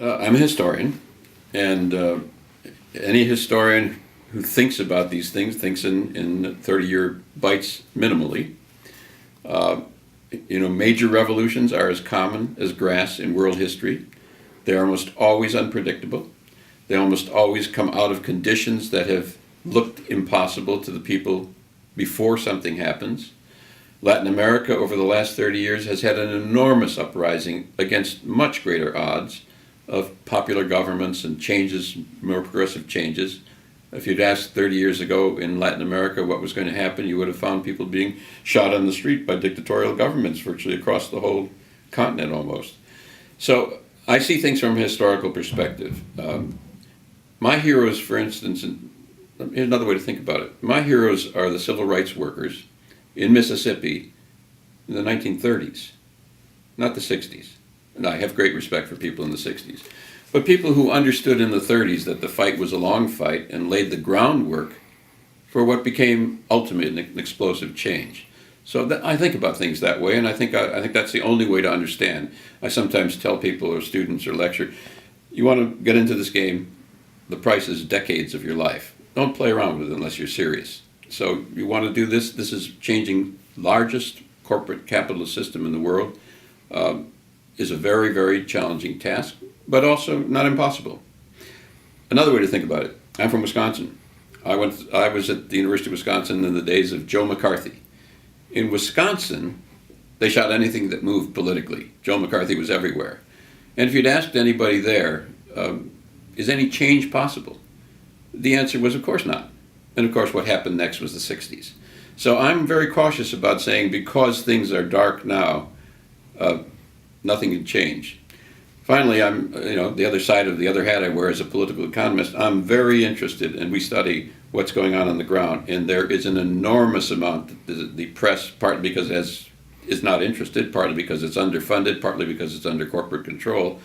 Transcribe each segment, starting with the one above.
I'm a historian, and any historian who thinks about these things thinks in 30-year bites minimally. Uh, Major revolutions are as common as grass in world history. They're almost always unpredictable. They almost always come out of conditions that have looked impossible to the people before something happens. Latin America over the last 30 years has had an enormous uprising against much greater odds of popular governments and changes, more progressive changes. If you'd asked 30 years ago in Latin America what was going to happen, you would have found people being shot on the street by dictatorial governments virtually across the whole continent almost. So I see things from a historical perspective. My heroes, for instance, and here's another way to think about it. My heroes are the civil rights workers in Mississippi in the 1930s, not the 60s. And I have great respect for people in the 60s. But people who understood in the 30s that the fight was a long fight and laid the groundwork for what became ultimately an explosive change. So I think about things that way, and I think that's the only way to understand. I sometimes tell people or students or lecture, you want to get into this game, the price is decades of your life. Don't play around with it unless you're serious. So you want to do this. This is changing largest corporate capitalist system in the world. Is a very, very challenging task, but also not impossible. Another way to think about it, I'm from Wisconsin. I was at the University of Wisconsin in the days of Joe McCarthy. In Wisconsin, they shot anything that moved politically. Joe McCarthy was everywhere. And if you'd asked anybody there, is any change possible? The answer was, of course not. And of course, what happened next was the 60s. So I'm very cautious about saying because things are dark now, nothing can change. Finally, I'm, the other side of the other hat I wear as a political economist, I'm very interested, and we study what's going on the ground. And there is an enormous amount that the press, partly because it is not interested, partly because it's underfunded, partly because it's under corporate control,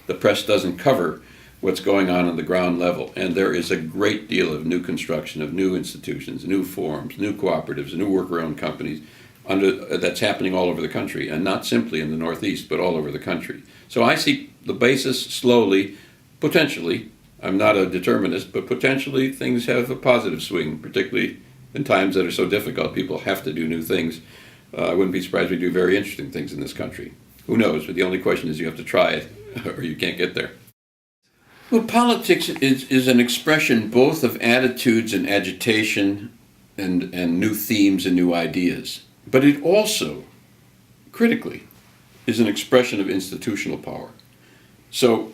the press doesn't cover what's going on the ground level. And there is a great deal of new construction, of new institutions, new forms, new cooperatives, new worker-owned companies that's happening all over the country, and not simply in the Northeast, but all over the country. So I see the basis slowly, potentially, I'm not a determinist, but potentially things have a positive swing, particularly in times that are so difficult. People have to do new things. I wouldn't be surprised if we do very interesting things in this country. Who knows? But the only question is you have to try it, or you can't get there. Well, politics is an expression both of attitudes and agitation and new themes and new ideas. But it also, critically, is an expression of institutional power. So,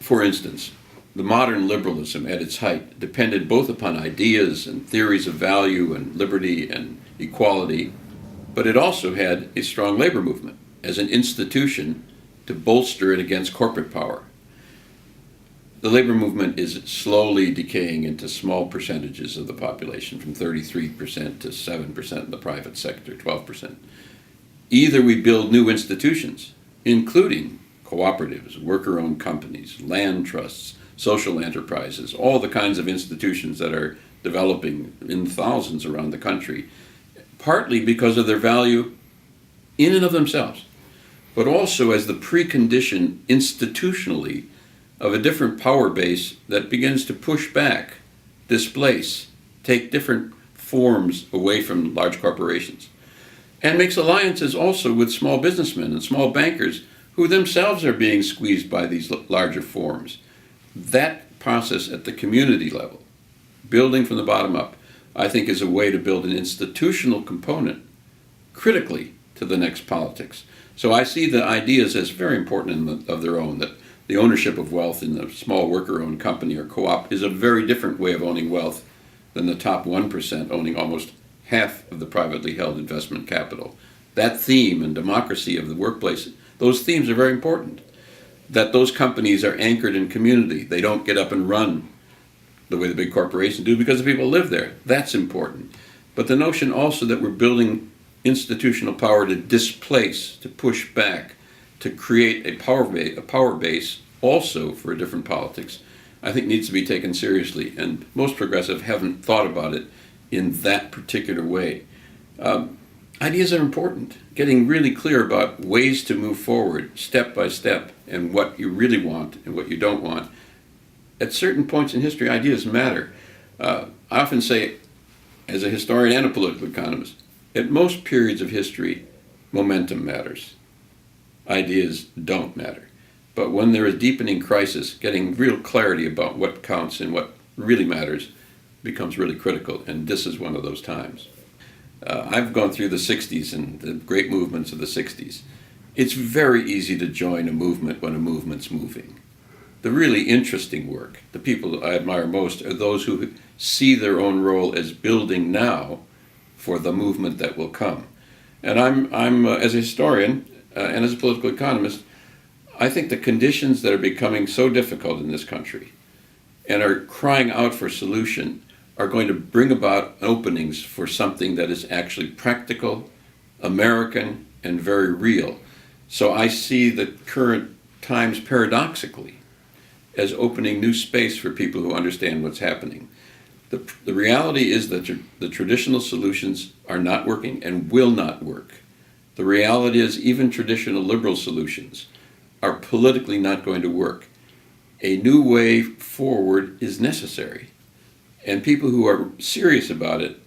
for instance, the modern liberalism at its height depended both upon ideas and theories of value and liberty and equality, but it also had a strong labor movement as an institution to bolster it against corporate power. The labor movement is slowly decaying into small percentages of the population, from 33% to 7% in the private sector, 12%. Either we build new institutions, including cooperatives, worker-owned companies, land trusts, social enterprises, all the kinds of institutions that are developing in thousands around the country, partly because of their value in and of themselves, but also as the precondition institutionally of a different power base that begins to push back, displace, take different forms away from large corporations, and makes alliances also with small businessmen and small bankers who themselves are being squeezed by these larger forms. That process at the community level, building from the bottom up, I think is a way to build an institutional component critically to the next politics. So I see the ideas as very important of their own, that the ownership of wealth in a small worker-owned company or co-op is a very different way of owning wealth than the top 1% owning almost half of the privately held investment capital. That theme and democracy of the workplace, those themes are very important. That those companies are anchored in community. They don't get up and run the way the big corporations do because the people live there. That's important. But the notion also that we're building institutional power to displace, to push back, to create a power base also for a different politics, I think needs to be taken seriously. And most progressive haven't thought about it in that particular way. ideas are important. Getting really clear about ways to move forward, step by step, and what you really want and what you don't want. At certain points in history, ideas matter. I often say, as a historian and a political economist, at most periods of history, momentum matters. Ideas don't matter. But when there is deepening crisis, getting real clarity about what counts and what really matters becomes really critical, and this is one of those times. I've gone through the 60s and the great movements of the 60s. It's very easy to join a movement when a movement's moving. The really interesting work, the people I admire most, are those who see their own role as building now for the movement that will come. And I'm as a historian and as a political economist, I think the conditions that are becoming so difficult in this country and are crying out for solution are going to bring about openings for something that is actually practical, American, and very real. So I see the current times paradoxically as opening new space for people who understand what's happening. The reality is that the traditional solutions are not working and will not work. The reality is even traditional liberal solutions are politically not going to work. A new way forward is necessary. And people who are serious about it,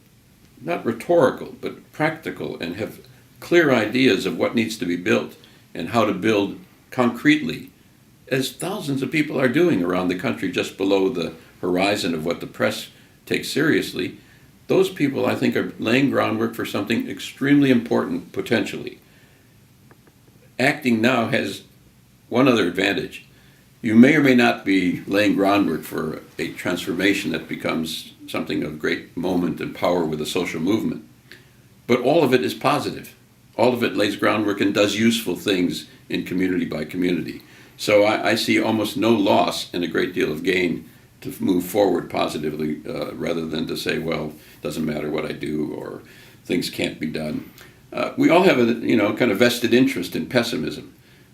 not rhetorical, but practical, and have clear ideas of what needs to be built and how to build concretely, as thousands of people are doing around the country just below the horizon of what the press takes seriously, those people, I think, are laying groundwork for something extremely important, potentially. Acting now has one other advantage. You may or may not be laying groundwork for a transformation that becomes something of great moment and power with a social movement. But all of it is positive. All of it lays groundwork and does useful things in community by community. So I see almost no loss and a great deal of gain to move forward positively rather than to say, well, it doesn't matter what I do or things can't be done. We all have a kind of vested interest in pessimism.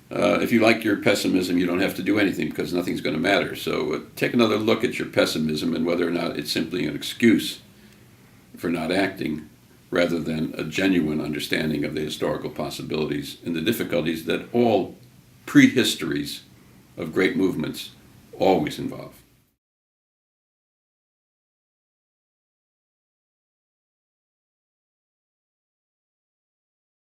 If you like your pessimism, you don't have to do anything because nothing's going to matter. So take another look at your pessimism and whether or not it's simply an excuse for not acting rather than a genuine understanding of the historical possibilities and the difficulties that all prehistories of great movements always involve.